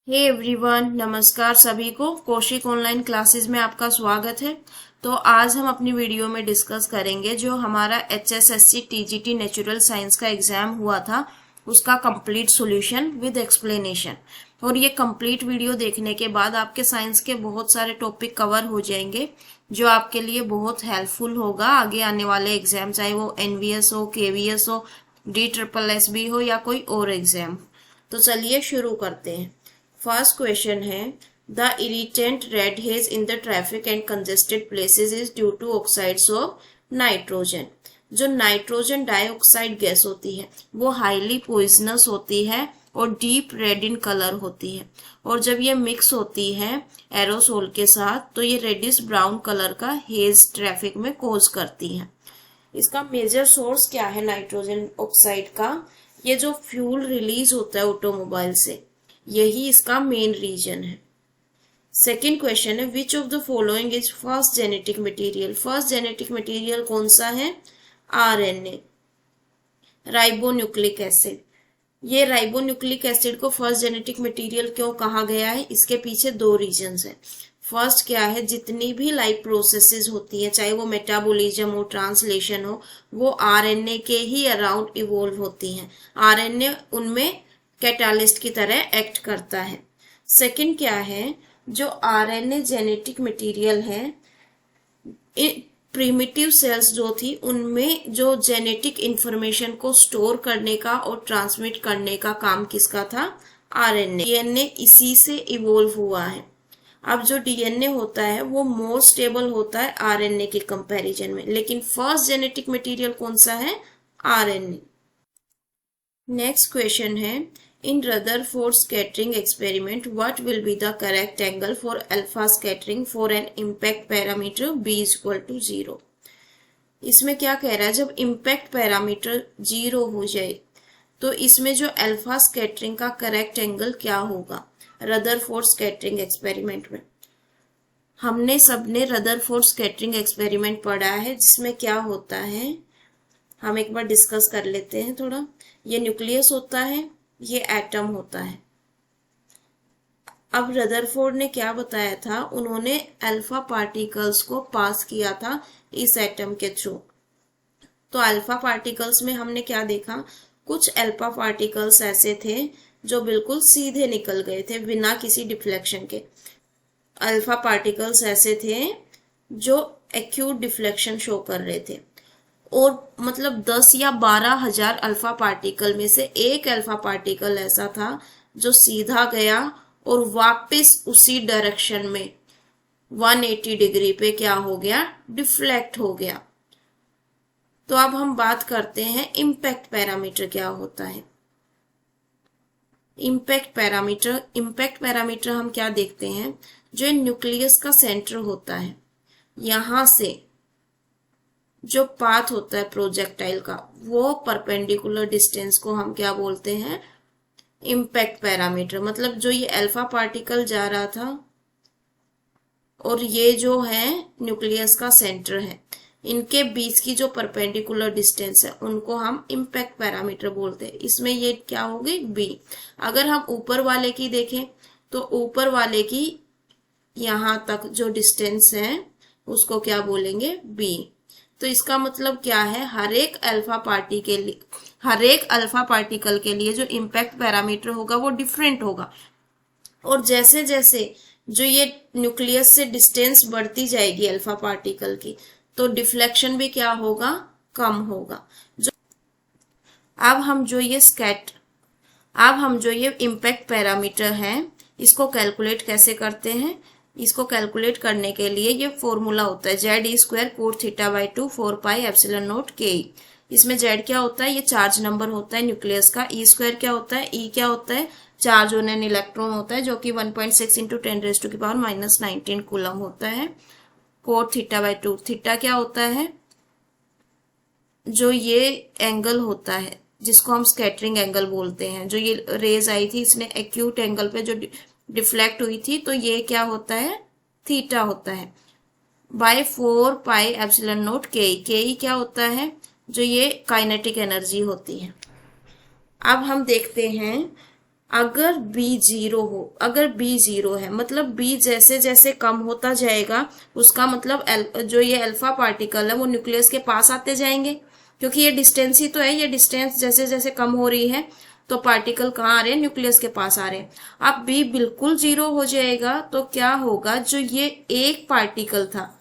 Hey everyone, नमस्कार सभी को। कौशिक ऑनलाइन क्लासेस में आपका स्वागत है। तो आज हम अपनी वीडियो में डिस्कस करेंगे जो हमारा HSSC TGT नेचुरल साइंस का एग्जाम हुआ था उसका कंप्लीट सॉल्यूशन विद एक्सप्लेनेशन। और ये कंप्लीट वीडियो देखने के बाद आपके साइंस के बहुत सारे टॉपिक कवर हो जाएंगे जो आपके लिए बहुत हेल्पफुल होगा आगे आने वाले एग्जाम, चाहे वो NVS हो, KVS हो, DSSB हो या कोई और एग्जाम। तो चलिए शुरू करते हैं। फर्स्ट क्वेश्चन है, the irritant red haze in the traffic and congested places is due to oxides of nitrogen. जो नाइट्रोजन डाइऑक्साइड गैस होती है वो हाईली पॉइजनस होती है और डीप रेड इन कलर होती है, और जब ये मिक्स होती है एरोसोल के साथ तो ये रेडिश ब्राउन कलर का हेज ट्रैफिक में कॉज करती है। इसका मेजर सोर्स क्या है नाइट्रोजन ऑक्साइड का? ये जो फ्यूल रिलीज होता है ऑटोमोबाइल से, यही इसका मेन रीजन है। सेकेंड क्वेश्चन है, विच of the following is first genetic material. First genetic material कौन सा है? RNA, ribonucleic acid. ये राइबोन्यूक्लिक एसिड को फर्स्ट जेनेटिक मटेरियल क्यों कहा गया है? इसके पीछे दो रीजंस है। फर्स्ट क्या है, जितनी भी लाइफ प्रोसेसेस होती है, चाहे वो मेटाबॉलिज्म हो, ट्रांसलेशन हो, वो RNA के ही अराउंड इवोल्व होती हैं। RNA उनमें कैटालिस्ट की तरह एक्ट करता है। सेकंड क्या है, जो RNA जेनेटिक मटेरियल है, प्रिमिटिव सेल्स जो थी उनमें जो जेनेटिक इंफॉर्मेशन को स्टोर करने का और ट्रांसमिट करने का काम किसका था? RNA। DNA इसी से इवोल्व हुआ है। अब जो DNA होता है वो मोर स्टेबल होता है RNA के कंपैरिजन में, लेकिन फर्स्ट जेनेटिक मटेरियल कौन सा है? RNA। नेक्स्ट क्वेश्चन है, in Rutherford scattering experiment, what will be the correct angle for alpha scattering for an impact parameter b is equal to 0? इसमें क्या कह रहा है, जब इम्पैक्ट पैरामीटर 0 हो जाए तो इसमें जो अल्फा स्कैटरिंग का करेक्ट एंगल क्या होगा? रदरफोर्ड स्कैटरिंग एक्सपेरिमेंट में हमने सबने रदरफोर्ड स्कैटरिंग एक्सपेरिमेंट पढ़ा है, जिसमें क्या होता है हम एक बार डिस्कस कर लेते हैं थोड़ा। ये न्यूक्लियस होता है, ये एटम होता है। अब रदरफोर्ड ने क्या बताया था, उन्होंने अल्फा पार्टिकल्स को पास किया था इस एटम के थ्रू। तो अल्फा पार्टिकल्स में हमने क्या देखा, कुछ अल्फा पार्टिकल्स ऐसे थे जो बिल्कुल सीधे निकल गए थे बिना किसी डिफ्लेक्शन के। अल्फा पार्टिकल्स ऐसे थे जो एक्यूट डिफ्लेक्शन शो कर रहे थे, और मतलब 10 या 12,000 अल्फा पार्टिकल में से एक अल्फा पार्टिकल ऐसा था जो सीधा गया और वापस उसी डायरेक्शन में 180 डिग्री पे क्या हो गया? डिफ्लेक्ट हो गया। तो अब हम बात करते हैं इम्पैक्ट पैरामीटर क्या होता है। इम्पैक्ट पैरामीटर हम क्या देखते हैं, जो न्यूक्लियस का सेंटर होता है, यहां से जो पाथ होता है प्रोजेक्टाइल का, वो परपेंडिकुलर डिस्टेंस को हम क्या बोलते हैं? Impact parameter. मतलब जो ये अल्फा पार्टिकल जा रहा था और ये जो है न्यूक्लियस का सेंटर है, इनके बीच की जो परपेंडिकुलर डिस्टेंस है उनको हम इम्पैक्ट पैरामीटर बोलते हैं। इसमें ये क्या होगी? B। अगर हम ऊपर वाले की देखें तो ऊपर वाले की यहां तक जो डिस्टेंस है उसको क्या बोलेंगे? B। तो इसका मतलब क्या है, हर एक अल्फा पार्टिकल के लिए जो इम्पैक्ट पैरामीटर होगा वो डिफरेंट होगा। और जैसे जैसे जो ये न्यूक्लियस से डिस्टेंस बढ़ती जाएगी अल्फा पार्टिकल की, तो डिफ्लेक्शन भी क्या होगा? कम होगा। अब हम जो ये इम्पैक्ट पैरामीटर है इसको कैलकुलेट कैसे करते हैं? इसको कैलकुलेट करने के लिए ये फॉर्मूला होता है Z² cot θ/2 4 pi epsilon nought Ke। इसमें Z क्या होता है? ये चार्ज नंबर होता है न्यूक्लियस का। E² क्या होता है? E क्या होता है? चार्ज ऑन एन इलेक्ट्रॉन होता है, जो कि 1.6 × 10⁻⁻19 कूलम होता है। cot θ/2, थीटा क्या होता है? जो ये एंगल होता है जिसको हम स्कैटरिंग एंगल बोलते हैं, जो ये रेज आई थी इसने एक्यूट एंगल पे जो डिफ्लेक्ट हुई थी, तो ये क्या होता है? थीटा होता है, by 4 pi epsilon nought Ke। Ke क्या होता है? जो ये काइनेटिक एनर्जी होती है। अब हम देखते हैं अगर बी जीरो हो, अगर बी जीरो है मतलब बी जैसे जैसे कम होता जाएगा उसका मतलब जो ये अल्फा पार्टिकल है वो न्यूक्लियस के पास आते जाएंगे, क्योंकि ये डिस्टेंस ही तो है, ये डिस्टेंस जैसे जैसे कम हो रही है तो पार्टिकल कहाँ आ रहे हैं, न्यूक्लियस के पास आ रहे हैं। अब बी बिल्कुल जीरो हो जाएगा तो क्या होगा, जो ये एक पार्टिकल था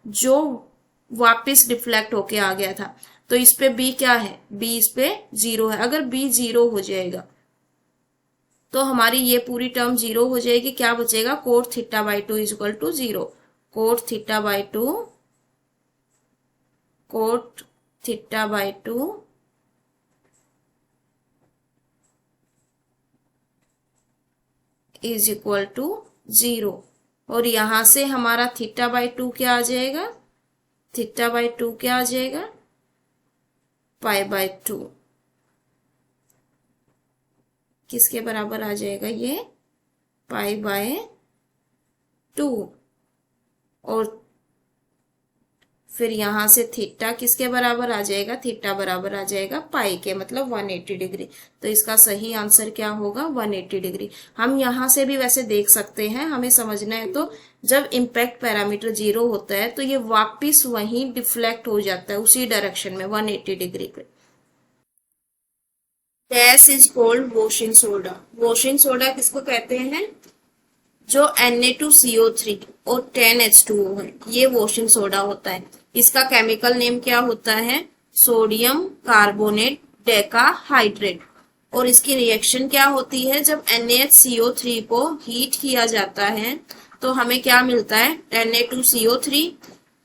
जो वापस रिफ्लेक्ट होके आ गया था, तो इस पे बी क्या है, बी इस पे जीरो है। अगर बी जीरो हो जाएगा तो हमारी ये पूरी टर्म जीरो हो जाएगी, क्या बचेगा, cot theta by two is equal to zero. Cot theta by two, cot theta by two is equal to zero. और यहां से हमारा थीटा बाई टू क्या आ जाएगा, थीटा बाई टू क्या आ जाएगा, पाई बाई टू। किसके बराबर आ जाएगा ये, पाई बाय टू। और फिर यहां से थीटा किसके बराबर आ जाएगा, थीटा बराबर आ जाएगा पाई के, मतलब 180 डिग्री। तो इसका सही आंसर क्या होगा, 180 डिग्री। हम यहां से भी वैसे देख सकते हैं, हमें समझना है तो जब इम्पैक्ट पैरामीटर जीरो होता है तो ये वापिस वहीं डिफ्लेक्ट हो जाता है उसी डायरेक्शन में 180 डिग्री पे। Dash is cold washing soda. Washing soda किसको कहते हैं, जो Na2CO3 और 10H2O है ये वॉशिंग सोडा होता है। इसका केमिकल नेम क्या होता है, सोडियम कार्बोनेट डेकाहाइड्रेट। और इसकी रिएक्शन क्या होती है, जब NaHCO3 को हीट किया जाता है तो हमें क्या मिलता है, Na2CO3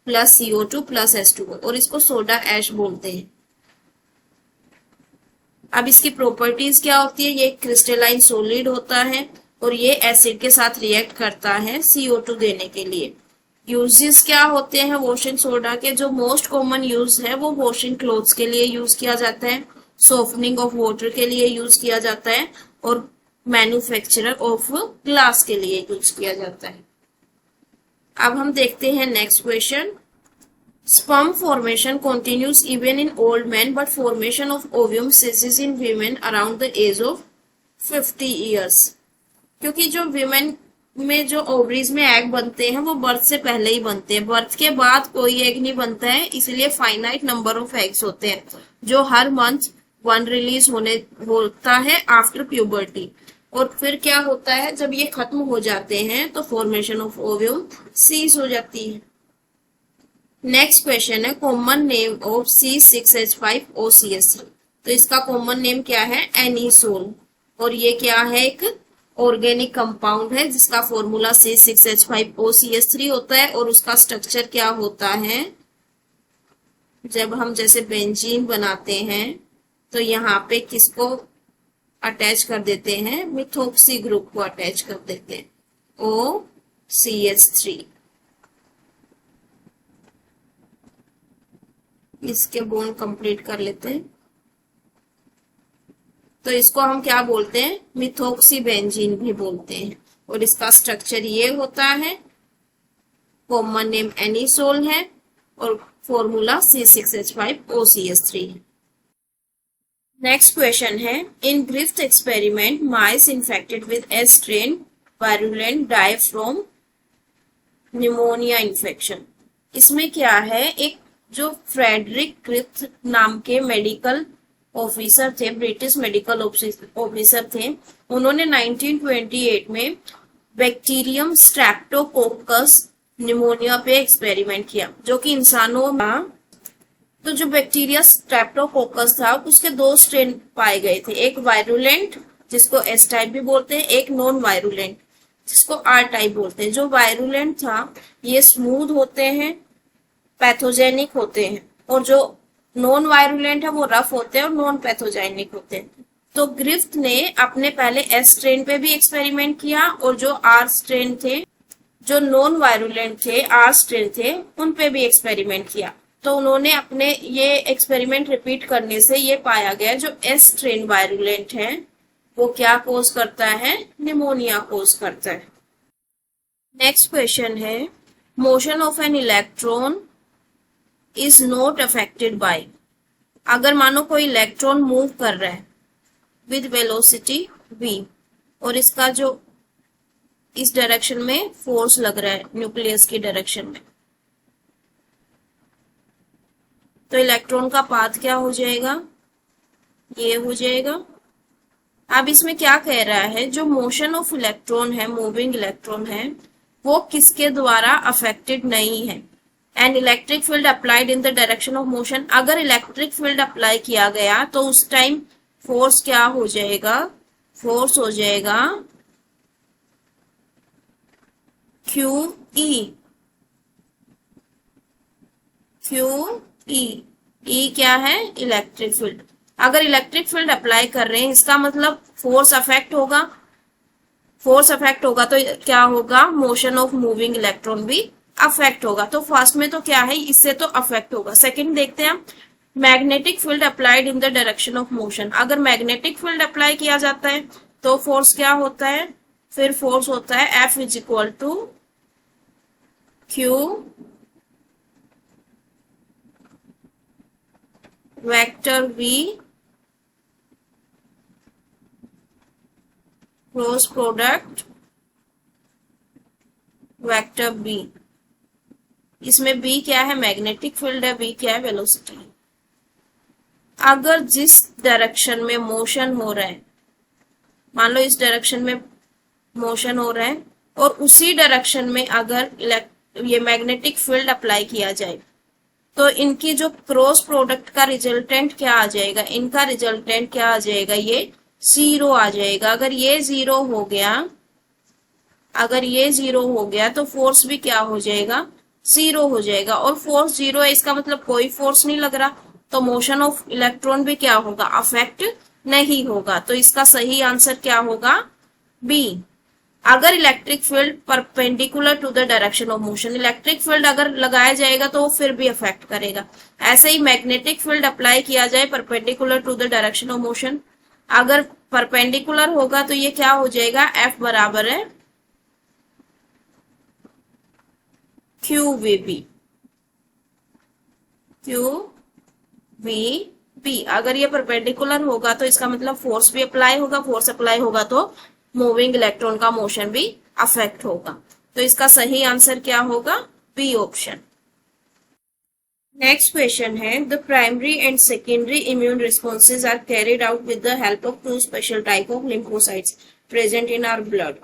plus CO2 plus H2O, और इसको सोडा ऐश बोलते हैं। अब इसकी प्रॉपर्टीज क्या होती है, ये क्रिस्टलाइन सॉलिड होता है और ये एसिड के साथ रिएक्ट करता है CO2 देने के लिए। यूजेस क्या होते हैं वॉशिंग सोडा के, जो मोस्ट कॉमन यूज है वो वॉशिंग क्लोथ्स के लिए यूज किया जाता है, सॉफ्टनिंग ऑफ वाटर के लिए यूज किया जाता है, और मैन्युफैक्चरर ऑफ ग्लास के लिए यूज किया जाता है। अब हम देखते हैं next question. Sperm formation continues even in old men, but formation of ovum ceases in women around the age of 50 years. क्योंकि जो विमेन में जो ओवरीज में एग बनते हैं वो बर्थ से पहले ही बनते हैं, बर्थ के बाद कोई एग नहीं बनता है, इसलिए फाइनाइट नंबर ऑफ एग्स होते हैं जो हर मंथ वन रिलीज होता है आफ्टर प्यूबर्टी। और फिर क्या होता है, जब ये खत्म हो जाते हैं तो फॉर्मेशन ऑफ ओव्यूम सीज हो जाती है। नेक्स्ट क्वेश्चन है कॉमन नेम ऑफ C6H5OCS3। तो इसका कॉमन नेम क्या है, एनीसोल। और ये क्या है, एक ऑर्गेनिक कंपाउंड है जिसका फॉर्मूला C6H5OCS3 होता है। और उसका स्ट्रक्चर क्या होता है, जब हम जैसे बेंजीन बनाते हैं तो यहाँ पे किसको अटैच कर देते हैं, मिथोक्सी ग्रुप को अटैच कर देते हैं, OCH3। इसके बॉन्ड कंप्लीट कर लेते हैं, तो इसको हम क्या बोलते हैं, मिथोक्सी बेंजीन भी बोलते हैं। और इसका स्ट्रक्चर ये होता है, कॉमन नेम एनीसोल है और फॉर्मूला C6H5OCS3 है। नेक्स्ट क्वेश्चन है, in Griffith experiment mice infected with S strain virulent die from pneumonia infection. इसमें क्या है, एक जो फ्रेडरिक ग्रिफ्थ नाम के मेडिकल ऑफिसर थे, ब्रिटिश मेडिकल ऑफिसर थे, उन्होंने 1928 में बैक्टीरियम स्ट्रेप्टोकोकस निमोनिया पे एक्सपेरिमेंट किया, जो कि इंसानों में, तो जो बैक्टीरिया स्ट्रेप्टोकोकस था उसके दो स्ट्रेन पाए गए थे, एक वायरुलेंट जिसको एस टाइप भी बोलते हैं, एक नॉन वायरुलेंट जिसको आर टाइप बोलते हैं। जो वायरुलेंट था ये स्मूथ होते हैं, पैथोजेनिक होते हैं, और जो नॉन वायरुलेंट है वो रफ होते हैं और नॉन पैथोजेनिक होते हैं। तो ग्रिफ्थ ने अपने पहले एस स्ट्रेन पे भी एक्सपेरिमेंट किया, और जो आर स्ट्रेन थे, जो नॉन वायरुलेंट थे, आर स्ट्रेन थे, उन पे भी एक्सपेरिमेंट किया। तो उन्होंने अपने ये एक्सपेरिमेंट रिपीट करने से ये पाया गया जो एस स्ट्रेन वायरुलेंट है वो क्या कोज करता है, निमोनिया कोज करता है। नेक्स्ट क्वेश्चन है, motion of an electron is not affected by. अगर मानो कोई इलेक्ट्रॉन मूव कर रहा है विद वेलोसिटी v, और इसका जो इस डायरेक्शन में फोर्स लग रहा है न्यूक्लियस की डायरेक्शन में। तो इलेक्ट्रॉन का पाथ क्या हो जाएगा, ये हो जाएगा। अब इसमें क्या कह रहा है, जो मोशन ऑफ इलेक्ट्रॉन है, मूविंग इलेक्ट्रॉन है, वो किसके द्वारा अफेक्टेड नहीं है। And electric field applied in the direction of motion, अगर इलेक्ट्रिक फील्ड अप्लाई किया गया तो उस टाइम फोर्स क्या हो जाएगा, फोर्स हो जाएगा क्यू ई। क्यू ई क्या है, इलेक्ट्रिक फील्ड। अगर इलेक्ट्रिक फील्ड अप्लाई कर रहे हैं इसका मतलब फोर्स अफेक्ट होगा। फोर्स अफेक्ट होगा तो क्या होगा, मोशन ऑफ मूविंग इलेक्ट्रॉन भी अफेक्ट होगा। तो फर्स्ट में तो क्या है, इससे तो अफेक्ट होगा। सेकंड देखते हैं, magnetic field applied in the direction of motion. अगर मैग्नेटिक फील्ड अप्लाई किया जाता है तो फोर्स क्या होता है, फिर फोर्स होता है F is equal to Q vector V cross product vector B। इसमें B क्या है, मैग्नेटिक फील्ड है, B क्या है, वेलोसिटी। अगर जिस डायरेक्शन में मोशन हो रहा है, मान लो इस डायरेक्शन में मोशन हो रहा है और उसी डायरेक्शन में अगर ये मैग्नेटिक फील्ड अप्लाई किया जाए तो इनकी जो क्रॉस प्रोडक्ट का रिजल्टेंट क्या आ जाएगा, इनका रिजल्टेंट क्या आ जाएगा, ये 0 आ जाएगा। अगर ये 0 हो गया, अगर ये 0 हो गया तो फोर्स भी क्या हो जाएगा, 0 हो जाएगा। और फोर्स 0 है इसका मतलब कोई फोर्स नहीं लग रहा, तो मोशन ऑफ इलेक्ट्रॉन भी क्या होगा, अफेक्ट नहीं होगा। तो इसका सही आंसर क्या होगा, बी। अगर electric field perpendicular to the direction of motion, electric field अगर लगाया जाएगा तो वो फिर भी अफेक्ट करेगा। ऐसे ही मैग्नेटिक फील्ड अप्लाई किया जाए perpendicular to the direction of motion, अगर परपेंडिकुलर होगा तो ये क्या हो जाएगा, F बराबर है Q V B. Q V B, अगर ये परपेंडिकुलर होगा तो इसका मतलब फोर्स भी अप्लाई होगा, फोर्स अप्लाई होगा तो मूविंग इलेक्ट्रॉन का मोशन भी अफेक्ट होगा। तो इसका सही आंसर क्या होगा, बी ऑप्शन। नेक्स्ट क्वेश्चन है, the primary and secondary immune responses are carried out with the help of two special type of lymphocytes present in our blood.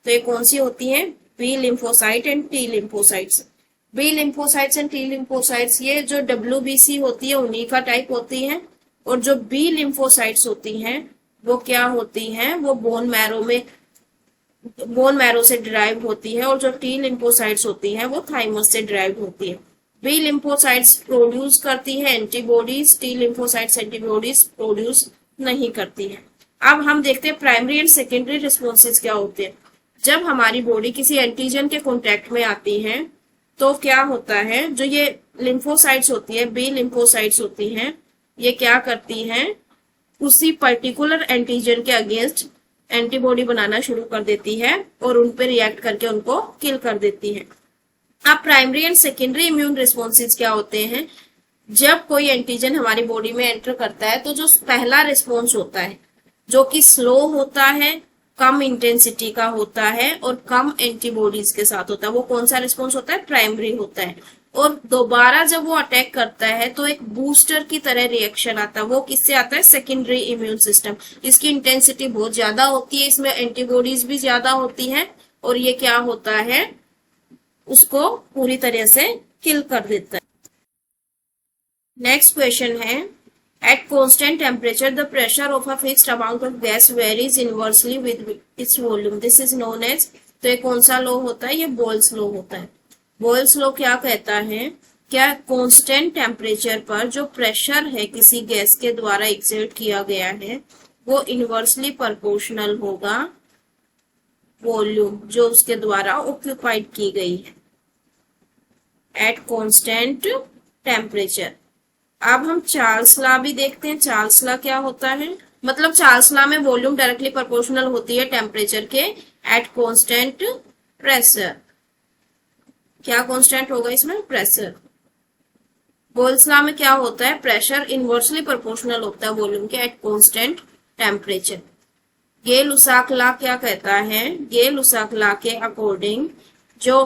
तो ये कौन सी होती है, B lymphocyte and T lymphocytes. B lymphocytes and T lymphocytes, ये जो WBC होती है उन्हीं का टाइप होती है। और जो बी लिम्फोसाइट्स होती हैं वो क्या होती हैं, वो बोन मैरो से डिराइव होती है। और जो टी लिम्फोसाइट्स होती हैं वो थाइमस से डिराइव होती है। बी लिम्फोसाइट्स प्रोड्यूस करती है antibodies, T lymphocytes antibodies produce नहीं करती है। अब हम देखते हैं प्राइमरी एंड सेकेंडरी रिस्पॉन्सेज क्या होते हैं। जब हमारी बॉडी किसी एंटीजन के कॉन्टेक्ट में आती है तो क्या होता है, जो ये लिम्फोसाइट्स होती है, बी लिम्फोसाइट्स होती हैं, ये क्या करती हैं, उसी पर्टिकुलर एंटीजन के अगेंस्ट एंटीबॉडी बनाना शुरू कर देती है और उन पे रिएक्ट करके उनको किल कर देती है। अब primary and secondary immune responses क्या होते हैं, जब कोई एंटीजन हमारी बॉडी में एंटर करता है तो जो पहला रिस्पॉन्स होता है जो कि स्लो होता है, कम इंटेंसिटी का होता है और कम एंटीबॉडीज के साथ होता है, वो कौन सा रिस्पॉन्स होता है, प्राइमरी होता है। और दोबारा जब वो अटैक करता है तो एक बूस्टर की तरह रिएक्शन आता है, वो किससे आता है, सेकेंडरी इम्यून सिस्टम। इसकी इंटेंसिटी बहुत ज्यादा होती है, इसमें एंटीबॉडीज भी ज्यादा होती है और ये क्या होता है, उसको पूरी तरह से किल कर देता है। नेक्स्ट क्वेश्चन है, at constant temperature the pressure of a fixed amount of gas varies inversely with its volume, this is known as. तो ये कौन सा लॉ होता है, ये बोयल्स लॉ होता है। बोयल्स लॉ क्या कहता है, क्या कांस्टेंट टेम्परेचर पर जो प्रेशर है किसी गैस के द्वारा एक्सर्ट किया गया है वो इनवर्सली प्रोपोर्शनल होगा वॉल्यूम जो उसके द्वारा ऑक्यूपाइड की गई है एट कांस्टेंट टेम्परेचर। अब हम चार्ल्स लॉ भी देखते हैं। चार्ल्स लॉ क्या होता है, मतलब चार्ल्स लॉ में वॉल्यूम डायरेक्टली प्रोपोर्शनल होती है टेम्परेचर के एट कांस्टेंट प्रेशर। क्या कांस्टेंट होगा इसमें, प्रेशर। बोयल्स लॉ में क्या होता है, प्रेशर इनवर्सली प्रोपोर्शनल होता है वॉल्यूम के at constant temperature. Gay Lussac law क्या कहता है? गे लुसाक लॉ के अकॉर्डिंग जो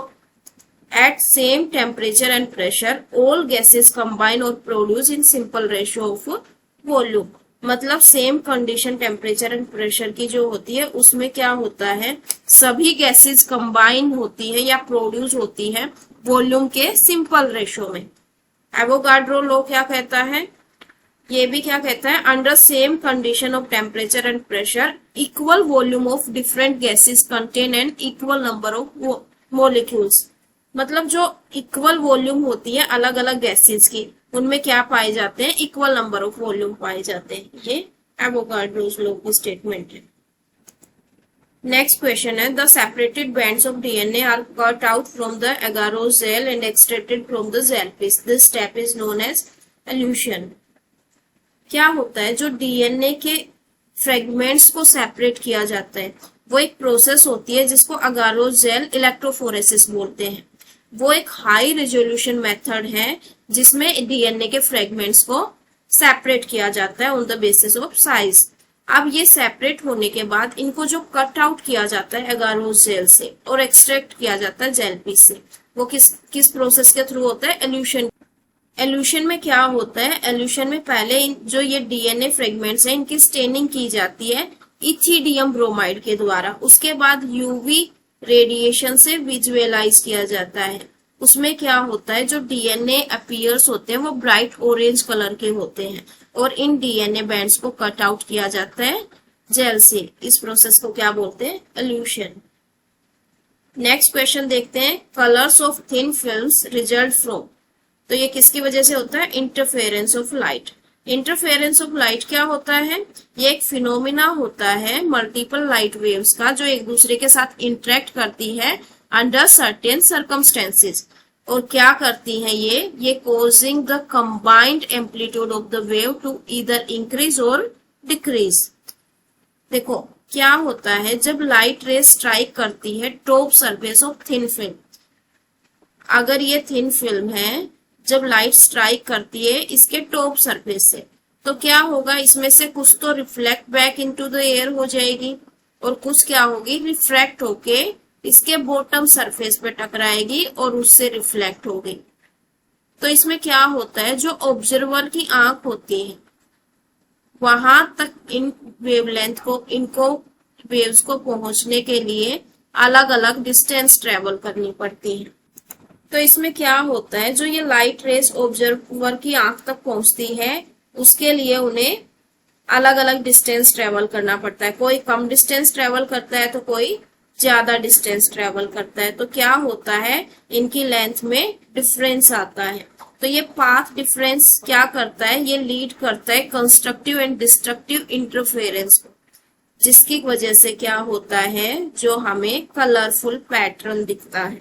at same temperature and pressure all gases combine और produce in simple ratio of volume. मतलब same condition temperature and pressure की जो होती है उसमें क्या होता है, सभी गैसेस कंबाइन होती है या प्रोड्यूस होती है वॉल्यूम के सिंपल रेशियो में। एवोगाड्रो लॉ क्या कहता है? ये भी क्या कहता है? Under same condition of temperature and pressure equal volume of different gases contain and equal number of molecules. मतलब जो इक्वल वॉल्यूम होती है अलग अलग गैसेस की, उनमें क्या पाए जाते हैं? इक्वल नंबर ऑफ वॉल्यूम पाए जाते हैं। ये एवोगाड्रोस लॉ की स्टेटमेंट है। नेक्स्ट क्वेश्चन है, the separated bands of DNA are cut out from the agarose gel and extracted from the gel piece. This step is known as elution. क्या होता है? जो डीएनए के फ्रेगमेंट्स को separate किया जाता है वो एक प्रोसेस होती है जिसको अगारोस जेल इलेक्ट्रोफोरेसिस बोलते हैं। वो एक हाई रेजोल्यूशन मेथड है जिसमें डीएनए के फ्रेगमेंट्स को सेपरेट किया जाता है on the basis of size. अब ये सेपरेट होने के बाद इनको जो कट आउट किया जाता है एगारोस जेल से और एक्सट्रैक्ट किया जाता है जेल पीस से, वो किस प्रोसेस के थ्रू होता है? एल्यूशन। एल्यूशन में क्या होता है? एल्यूशन में पहले जो ये डीएनए फ्रेगमेंट्स हैं इनकी स्टेनिंग की जाती है इथिडियम ब्रोमाइड के द्वारा। उसके बाद यूवी रेडिएशन से विजुअलाइज किया जाता है। उसमें क्या होता है? जो डीएनए अपीयर्स होते हैं वो ब्राइट ऑरेंज कलर के होते हैं और इन डीएनए बैंड्स को कट आउट किया जाता है जेल से। इस प्रोसेस को क्या बोलते हैं? एल्यूशन। नेक्स्ट क्वेश्चन देखते हैं, colours of thin films result from. तो ये किसकी वजह से होता है? Interference of light. Interference of light क्या होता है? ये एक फिनोमिना होता है मल्टीपल लाइट वेव्स का जो एक दूसरे के साथ इंटरेक्ट करती है अंडर सर्टेन सर्कमस्टेंसेस। और क्या करती हैं ये causing the combined amplitude of the wave to either increase or decrease. देखो क्या होता है, जब लाइट रे स्ट्राइक करती है top surface of thin film, अगर ये थिन फिल्म है, जब लाइट स्ट्राइक करती है इसके टॉप सरफेस से, तो क्या होगा? इसमें से कुछ तो reflect back into the air हो जाएगी और कुछ क्या होगी? रिफ्रैक्ट होके इसके बॉटम सरफेस पे टकराएगी और उससे रिफ्लेक्ट होगी। तो इसमें क्या होता है? जो ऑब्जर्वर की आंख होती है वहां तक इन वेवलेंथ को, इनको वेव्स को पहुंचने के लिए अलग अलग डिस्टेंस ट्रेवल करनी पड़ती है। तो इसमें क्या होता है? जो ये लाइट रेस ऑब्जर्वर की आंख तक पहुंचती है उसके लिए उन्हें अलग अलग डिस्टेंस ट्रेवल करना पड़ता है। कोई कम डिस्टेंस ट्रेवल करता है तो कोई ज्यादा डिस्टेंस ट्रेवल करता है। तो क्या होता है? इनकी लेंथ में डिफरेंस आता है। तो ये पाथ डिफरेंस क्या करता है? ये लीड करता है कंस्ट्रक्टिव एंड डिस्ट्रक्टिव इंटरफेरेंस को, जिसकी वजह से क्या होता है? जो हमें कलरफुल पैटर्न दिखता है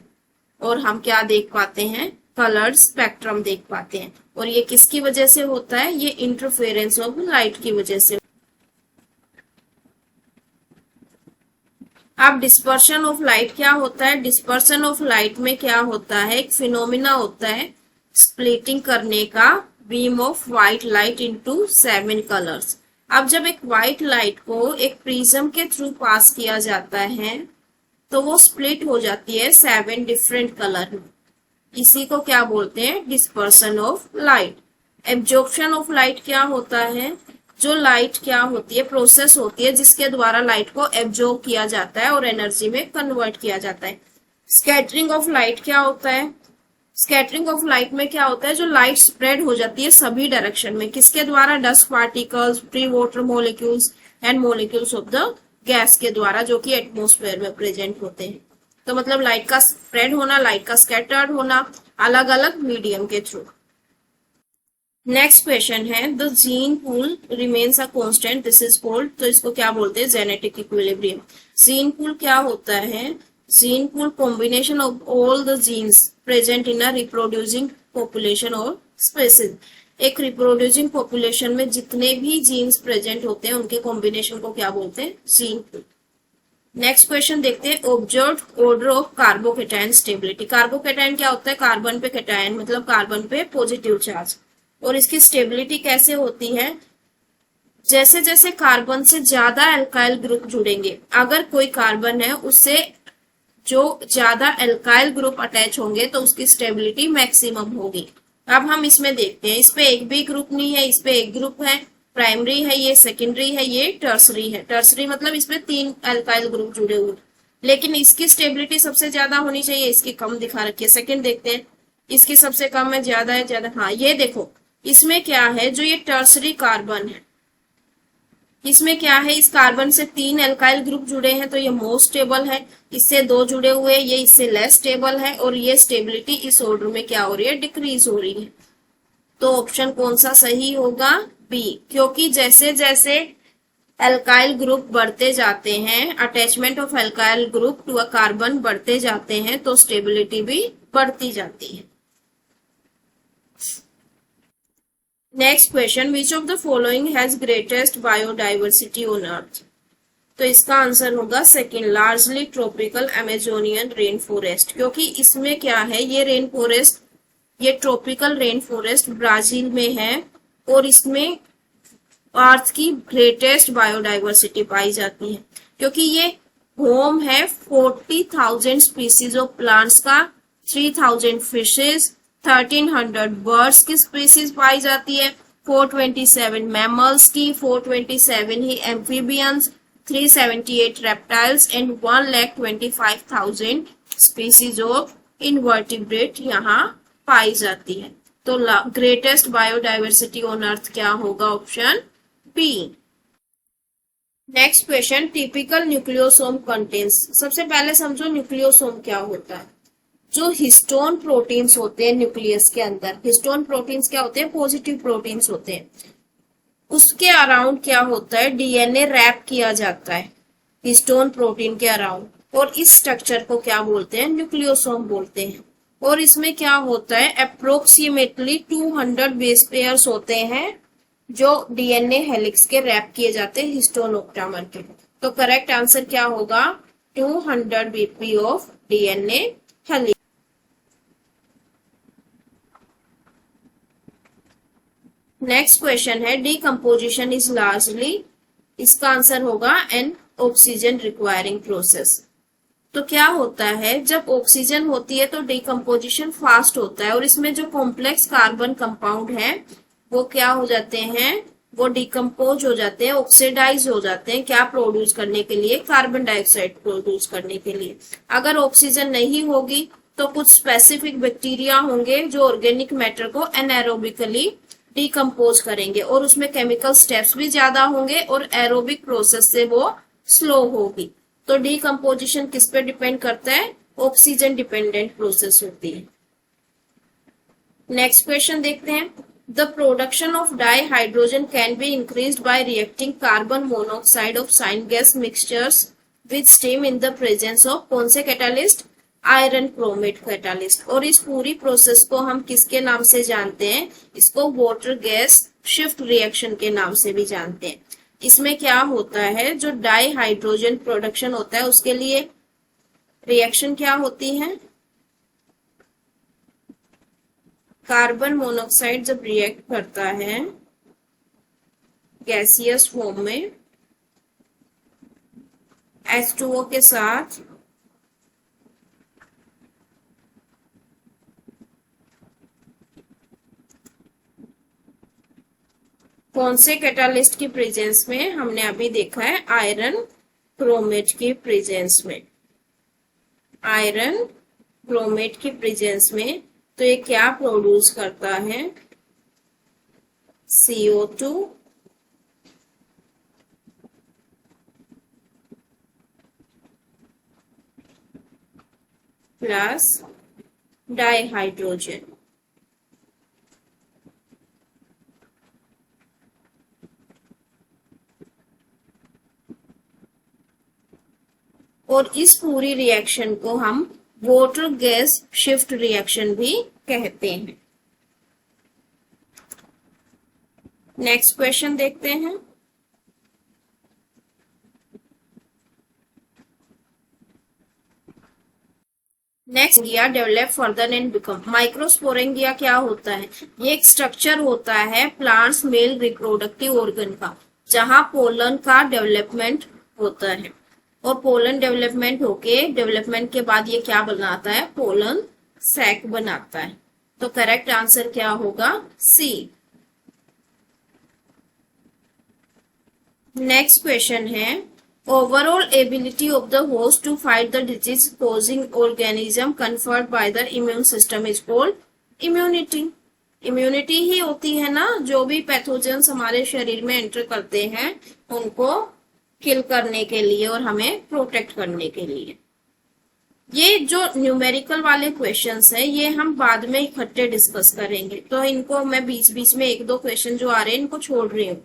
और हम क्या देख पाते हैं? कलर्ड स्पेक्ट्रम देख पाते हैं। और ये किसकी वजह से होता है? ये इंटरफेरेंस ऑफ लाइट की वजह से। अब डिस्पर्शन ऑफ लाइट क्या होता है? डिस्पर्शन ऑफ लाइट में क्या होता है? एक फिनोमिना होता है स्प्लिटिंग करने का beam of white light into 7 colours. अब जब एक व्हाइट लाइट को एक प्रिज्म के थ्रू पास किया जाता है तो वो स्प्लिट हो जाती है 7 डिफरेंट कलर में। इसी को क्या बोलते हैं? Dispersion of light. Absorption of light क्या होता है? जो लाइट क्या होती है? प्रोसेस होती है जिसके द्वारा लाइट को एब्जॉर्ब किया जाता है और एनर्जी में कन्वर्ट किया जाता है। स्कैटरिंग ऑफ लाइट क्या होता है? स्कैटरिंग ऑफ लाइट में क्या होता है? जो लाइट स्प्रेड हो जाती है सभी डायरेक्शन में, किसके द्वारा? Dust particles, pre water molecules and molecules of the gas के द्वारा, जो कि एटमॉस्फेयर में प्रेजेंट होते हैं। तो मतलब लाइट का स्प्रेड होना, लाइट का स्कैटर्ड होना अलग अलग मीडियम के थ्रू। नेक्स्ट क्वेश्चन है, the gene pool remains a constant, this is called. तो इसको क्या बोलते हैं? Genetic equilibrium. जीन पूल क्या होता है? Gene pool combination of all the genes present in a reproducing population और स्पेसीज। एक रिप्रोड्यूसिंग पॉपुलेशन में जितने भी जीन्स प्रेजेंट होते हैं उनके कॉम्बिनेशन को क्या बोलते हैं? Gene pool. नेक्स्ट क्वेश्चन देखते हैं, observed order of carbocation stability. Carbocation क्या होता है? कार्बन पे कैटायन, मतलब कार्बन पे पॉजिटिव चार्ज। और इसकी स्टेबिलिटी कैसे होती है? जैसे जैसे कार्बन से ज्यादा एल्काइल ग्रुप जुड़ेंगे, अगर कोई कार्बन है उससे जो ज्यादा एल्काइल ग्रुप अटैच होंगे तो उसकी स्टेबिलिटी मैक्सिमम होगी। अब हम इसमें देखते हैं, इस पे एक भी ग्रुप नहीं है, इस पे एक ग्रुप है, प्राइमरी है, ये सेकेंडरी है, ये टर्सरी है। टर्सरी मतलब इसमें 3 एल्काइल ग्रुप जुड़े हुए, लेकिन इसकी स्टेबिलिटी सबसे ज्यादा होनी चाहिए, इसकी कम दिखा रखी है। सेकेंड देखते हैं, इसकी सबसे कम है, ज्यादा है, ज्यादा। हाँ ये देखो, इसमें क्या है, जो ये टर्सरी कार्बन है इसमें क्या है, इस कार्बन से 3 एल्काइल ग्रुप जुड़े हैं तो ये मोस्ट स्टेबल है, इससे 2 जुड़े हुए ये इससे लेस स्टेबल है, और ये स्टेबिलिटी इस ऑर्डर में क्या हो रही है, डिक्रीज हो रही है। तो ऑप्शन कौन सा सही होगा, बी, क्योंकि जैसे जैसे एल्काइल ग्रुप बढ़ते जाते हैं, attachment of alkyl group to a carbon बढ़ते जाते हैं तो स्टेबिलिटी भी बढ़ती जाती है। Next question, which of the following has greatest biodiversity on earth. तो इसका आंसर होगा second, largely tropical Amazonian rain forest, क्योंकि इसमें क्या है, ये रेन फॉरेस्ट, ये ट्रॉपिकल रेन फॉरेस्ट ब्राजील में है और इसमें अर्थ की ग्रेटेस्ट बायोडाइवर्सिटी पाई जाती है, क्योंकि ये होम है 40,000 स्पीसीज ऑफ प्लांट्स का, 3,000 फिशेज, 1300 बर्ड्स की स्पीसीज पाई जाती है, 427 मैमल्स की, 427 ही amphibians, 378 reptiles and 1,25,000 species of invertebrate यहाँ पाई जाती है। तो ग्रेटेस्ट बायोडाइवर्सिटी ऑन अर्थ क्या होगा, option B. Next question, typical nucleosome contains. सबसे पहले समझो न्यूक्लियोसोम क्या होता है। जो हिस्टोन प्रोटीन्स होते हैं न्यूक्लियस के अंदर, हिस्टोन प्रोटीन्स क्या होते हैं, पॉजिटिव प्रोटीन्स होते हैं, उसके अराउंड क्या होता है, डीएनए रैप किया जाता है हिस्टोन प्रोटीन के अराउंड, और इस स्ट्रक्चर को क्या बोलते हैं, न्यूक्लियोसोम बोलते हैं। और इसमें क्या होता है, अप्रोक्सीमेटली 200 बेस पेयर्स होते हैं जो डीएनए हेलिक्स के रैप किए जाते हैं हिस्टोन ऑक्टामर के। तो करेक्ट आंसर क्या होगा, 200 BP of DNA helix. Next question है, डीकम्पोजिशन इज लार्जली, इसका आंसर होगा एन ऑक्सीजन रिक्वायरिंग प्रोसेस। तो क्या होता है, जब ऑक्सीजन होती है तो डीकम्पोजिशन फास्ट होता है, और इसमें जो कॉम्प्लेक्स कार्बन कंपाउंड है वो क्या हो जाते हैं, वो डिकम्पोज हो जाते हैं, ऑक्सीडाइज हो जाते हैं, क्या प्रोड्यूस करने के लिए, कार्बन डाइऑक्साइड प्रोड्यूस करने के लिए। अगर ऑक्सीजन नहीं होगी तो कुछ स्पेसिफिक बैक्टीरिया होंगे जो ऑर्गेनिक मैटर को एनारोबिकली डिकम्पोज करेंगे, और उसमें केमिकल स्टेप्स भी ज्यादा होंगे और एरोबिक प्रोसेस से वो स्लो होगी। तो डिकम्पोजिशन किस पे डिपेंड करता है, ऑक्सीजन डिपेंडेंट प्रोसेस होती है। नेक्स्ट क्वेश्चन देखते हैं, the production of di hydrogen can be increased by reacting carbon monoxide of sine gas mixtures with steam in the presence of कौन से कैटालिस्ट, आयरन क्रोमेट कैटालिस्ट। और इस पूरी process को हम किसके नाम से जानते हैं, इसको वाटर गैस शिफ्ट रिएक्शन के नाम से भी जानते हैं। इसमें क्या होता है, जो डाई हाइड्रोजन प्रोडक्शन होता है उसके लिए रिएक्शन क्या होती है, कार्बन मोनोऑक्साइड जब रिएक्ट करता है गैसियस फॉर्म में H2O के साथ, कौन से कैटालिस्ट की प्रेजेंस में, हमने अभी देखा है आयरन क्रोमेट की प्रेजेंस में, आयरन क्रोमेट की प्रेजेंस में। तो ये क्या प्रोड्यूस करता है, CO2 प्लस डाइहाइड्रोजन। और इस पूरी रिएक्शन को हम वाटर गैस शिफ्ट रिएक्शन भी कहते हैं। नेक्स्ट क्वेश्चन देखते हैं, नेक्स्ट गिया डेवलप फर्दर एंड बिकम। माइक्रोस्पोरेंगिया क्या होता है, ये एक स्ट्रक्चर होता है प्लांट्स मेल रिप्रोडक्टिव ऑर्गन का, जहां पोलन का डेवलपमेंट होता है। और पोलन डेवलपमेंट होके डेवलपमेंट के बाद ये क्या बनाता है, पोलन सैक बनाता है। तो करेक्ट आंसर क्या होगा, सी। नेक्स्ट क्वेश्चन है, overall ability of the host to fight the disease causing organism conferred by the immune system is called immunity. Immunity ही होती है ना, जो भी पैथोजेंस हमारे शरीर में एंटर करते हैं उनको किल करने के लिए और हमें प्रोटेक्ट करने के लिए। ये जो न्यूमेरिकल वाले क्वेश्चंस है ये हम बाद में इकट्ठे डिस्कस करेंगे, तो इनको मैं बीच बीच में एक दो क्वेश्चन जो आ रहे हैं इनको छोड़ रही हूँ।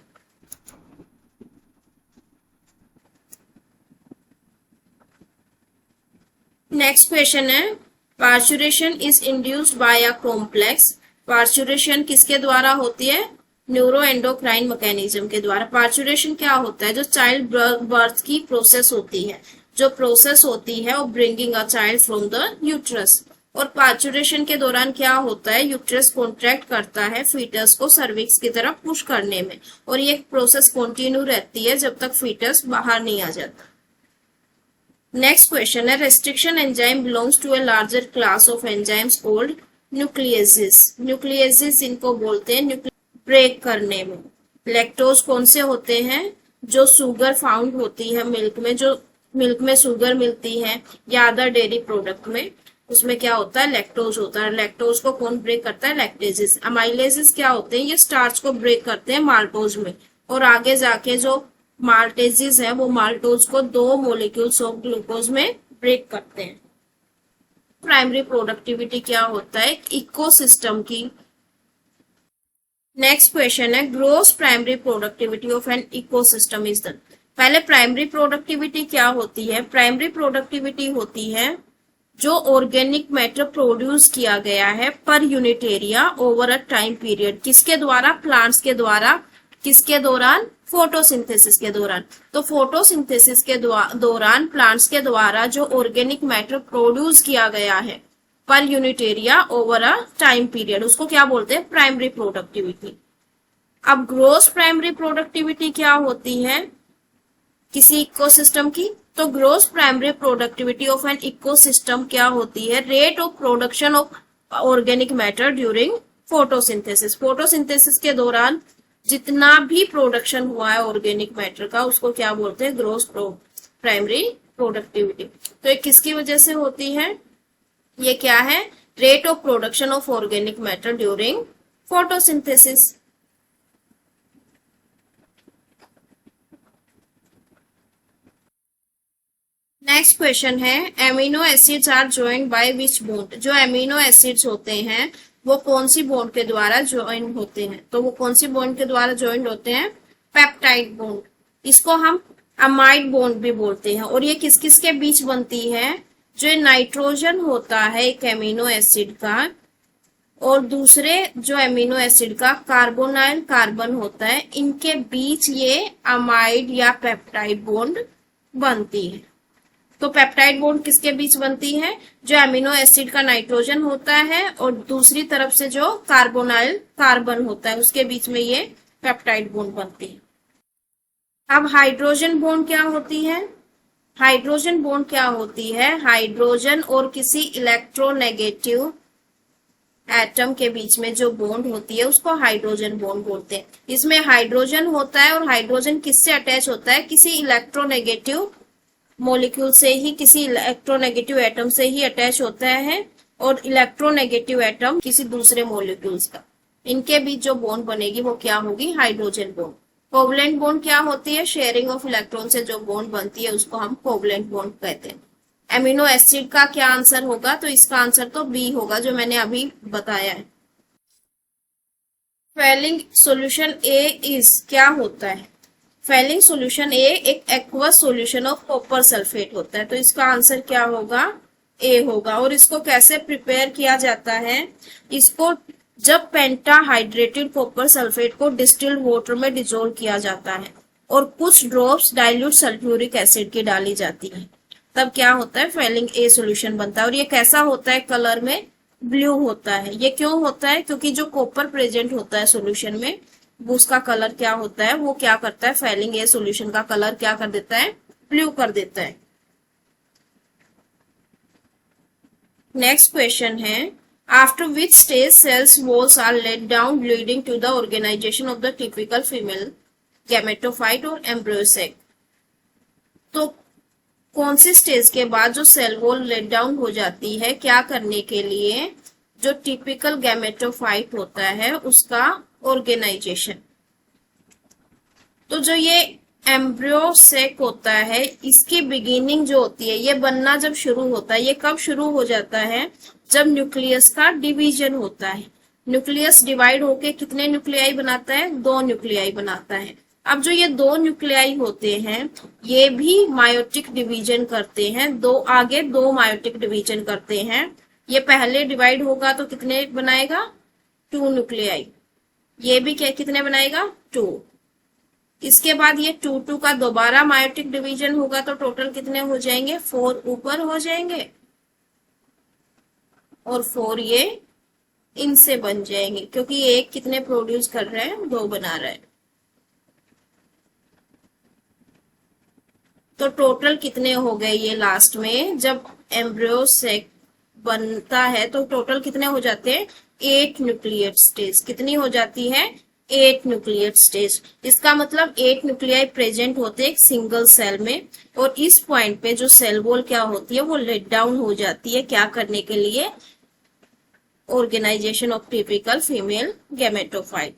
नेक्स्ट क्वेश्चन है, parturition is induced by a complex. Parturition किसके द्वारा होती है, न्यूरो एंडोक्राइन मैकेनिज्म के द्वारा। पार्चुरेशन क्या होता है, जो चाइल्ड बर्थ की प्रोसेस होती है, जो प्रोसेस होती है वो bringing a child from the uterus. और पार्चुरेशन के दौरान क्या होता है, यूट्रस कॉन्ट्रैक्ट करता है फीटस को सर्विक्स की तरफ पुश करने में, और ये प्रोसेस कंटिन्यू रहती है जब तक फीटस बाहर नहीं आ जाता। नेक्स्ट क्वेश्चन है, restriction enzyme belongs to a larger class of enzymes called nucleases. Nucleases इनको बोलते हैं ब्रेक करने में। लैक्टोज कौन से होते हैं, जो शुगर फाउंड होती है मिल्क में, जो मिल्क में शुगर मिलती है या अदर डेयरी प्रोडक्ट में, उसमें क्या होता है, लैक्टोज होता है। लैक्टोज को कौन ब्रेक करता है, लैक्टेजेस। अमाइलेजेस क्या होते हैं, ये स्टार्च को ब्रेक करते हैं माल्टोज में, और आगे जाके जो माल्टेजेस है वो माल्टोज को 2 मोलिक्यूल्स ऑफ ग्लूकोज में ब्रेक करते हैं। प्राइमरी प्रोडक्टिविटी क्या होता है, इकोसिस्टम की। नेक्स्ट क्वेश्चन है, gross primary productivity of an ecosystem is the. पहले प्राइमरी प्रोडक्टिविटी क्या होती है, प्राइमरी प्रोडक्टिविटी होती है जो ऑर्गेनिक मैटर प्रोड्यूस किया गया है पर unit area over a time period. किसके द्वारा, प्लांट्स के द्वारा। किसके दौरान, फोटोसिंथेसिस के दौरान। तो फोटोसिंथेसिस के दौरान प्लांट्स के द्वारा जो ऑर्गेनिक मैटर प्रोड्यूस किया गया है पर unit area over a time period, उसको क्या बोलते हैं, प्राइमरी प्रोडक्टिविटी। अब ग्रोस प्राइमरी प्रोडक्टिविटी क्या होती है किसी इकोसिस्टम की, तो gross primary productivity of an ecosystem क्या होती है, rate of production of organic matter during photosynthesis. Photosynthesis के दौरान जितना भी प्रोडक्शन हुआ है ऑर्गेनिक मैटर का, उसको क्या बोलते हैं, ग्रोस प्राइमरी प्रोडक्टिविटी। तो ये किसकी वजह से होती है, ये क्या है, rate of production of organic matter during photosynthesis. Next question है, amino acids are joined by which bond. जो एमिनो एसिड्स होते हैं वो कौन सी बॉन्ड के द्वारा ज्वाइन होते हैं, तो वो कौन सी बॉन्ड के द्वारा ज्वाइन होते हैं, पेप्टाइड बॉन्ड। इसको हम अमाइड बॉन्ड भी बोलते हैं। और ये किस किस के बीच बनती है, जो नाइट्रोजन होता है एक एमिनो एसिड का, और दूसरे जो एमिनो एसिड का कार्बोनाइल कार्बन होता है, इनके बीच ये अमाइड या पेप्टाइड बॉन्ड बनती है। तो पेप्टाइड बॉन्ड किसके बीच बनती है, जो एमिनो एसिड का नाइट्रोजन होता है और दूसरी तरफ से जो कार्बोनाइल कार्बन होता है उसके बीच में ये पेप्टाइड बॉन्ड बनती है। अब हाइड्रोजन बॉन्ड क्या होती है, हाइड्रोजन बॉन्ड क्या होती है, हाइड्रोजन और किसी इलेक्ट्रोनेगेटिव एटम के बीच में जो बॉन्ड होती है उसको हाइड्रोजन बॉन्ड बोलते हैं। इसमें हाइड्रोजन होता है और हाइड्रोजन किससे अटैच होता है, किसी इलेक्ट्रोनेगेटिव मॉलिक्यूल से ही, किसी इलेक्ट्रोनेगेटिव एटम से ही अटैच होता है, और इलेक्ट्रोनेगेटिव एटम किसी दूसरे मॉलिक्यूल्स का। इनके बीच जो बॉन्ड बनेगी वो क्या होगी, हाइड्रोजन बॉन्ड। कोवलेंट बॉन्ड क्या होती है, शेयरिंग ऑफ इलेक्ट्रॉन से जो बॉन्ड बनती है उसको हम कोवलेंट बॉन्ड कहते हैं। एमिनो एसिड का क्या आंसर होगा, तो इसका आंसर तो बी होगा जो मैंने अभी बताया है। फेलिंग सॉल्यूशन ए इज क्या होता है, फेलिंग सॉल्यूशन ए एक aqueous solution of copper sulphate होता है। तो इसका आंसर क्या होगा, ए होगा। और इसको कैसे प्रिपेयर किया जाता है, इसको जब पेंटाहाइड्रेटेड कॉपर सल्फेट को डिस्टिल्ड वाटर में डिजोल्व किया जाता है और कुछ ड्रॉप्स डाइल्यूट सल्फ्यूरिक एसिड की डाली जाती है, तब क्या होता है, फेलिंग ए सॉल्यूशन बनता है। और ये कैसा होता है, कलर में ब्लू होता है। ये क्यों होता है, क्योंकि जो कॉपर प्रेजेंट होता है सॉल्यूशन में उसका कलर क्या होता है, वो क्या करता है, फैलिंग एयर सॉल्यूशन का कलर क्या कर देता है, ब्लू कर देता है। नेक्स्ट क्वेश्चन है, after which stage cells walls are laid down leading to the organisation of the typical female gametophyte or embryo sac. तो कौन सी स्टेज के बाद जो सेल वॉल लेट डाउन हो जाती है, क्या करने के लिए, जो टिपिकल गैमेटोफाइट होता है उसका ऑर्गेनाइजेशन। तो जो ये एम्ब्रियोसेक होता है, इसकी बिगिनिंग जो होती है, ये बनना जब शुरू होता है, ये कब शुरू हो जाता है, जब न्यूक्लियस का डिवीजन होता है। न्यूक्लियस डिवाइड होके कितने न्यूक्लियाई बनाता है, 2 न्यूक्लियाई बनाता है। अब जो ये 2 न्यूक्लियाई होते हैं, ये भी मायोटिक डिवीजन करते हैं, आगे दो मायोटिक डिवीजन करते हैं। ये पहले डिवाइड होगा तो कितने बनाएगा, 2 न्यूक्लियाई। ये भी क्या कितने बनाएगा, 2। इसके बाद ये 2 का दोबारा मायोटिक डिवीजन होगा तो टोटल कितने हो जाएंगे, 4 ऊपर हो जाएंगे और 4 ये इनसे बन जाएंगे, क्योंकि एक कितने प्रोड्यूस कर रहे हैं, 2 बना रहे हैं। तो टोटल कितने हो गए ये लास्ट में, जब एम्ब्रियोसेक बनता है तो टोटल कितने हो जाते हैं, 8 न्यूक्लियेट स्टेज। कितनी हो जाती है, 8 न्यूक्लियेट स्टेज। इसका मतलब 8 न्यूक्लियाई प्रेजेंट होते हैं एक सिंगल सेल में, और इस पॉइंट पे जो सेल वॉल क्या होती है, वो लेट डाउन हो जाती है, क्या करने के लिए, organisation of typical female gametophyte.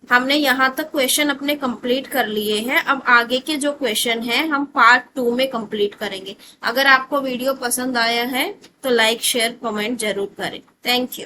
हमने यहाँ तक क्वेश्चन अपने कंप्लीट कर लिए हैं। अब आगे के जो क्वेश्चन हैं हम पार्ट 2 में कंप्लीट करेंगे। अगर आपको वीडियो पसंद आया है तो लाइक शेयर कमेंट जरूर करें। Thank you.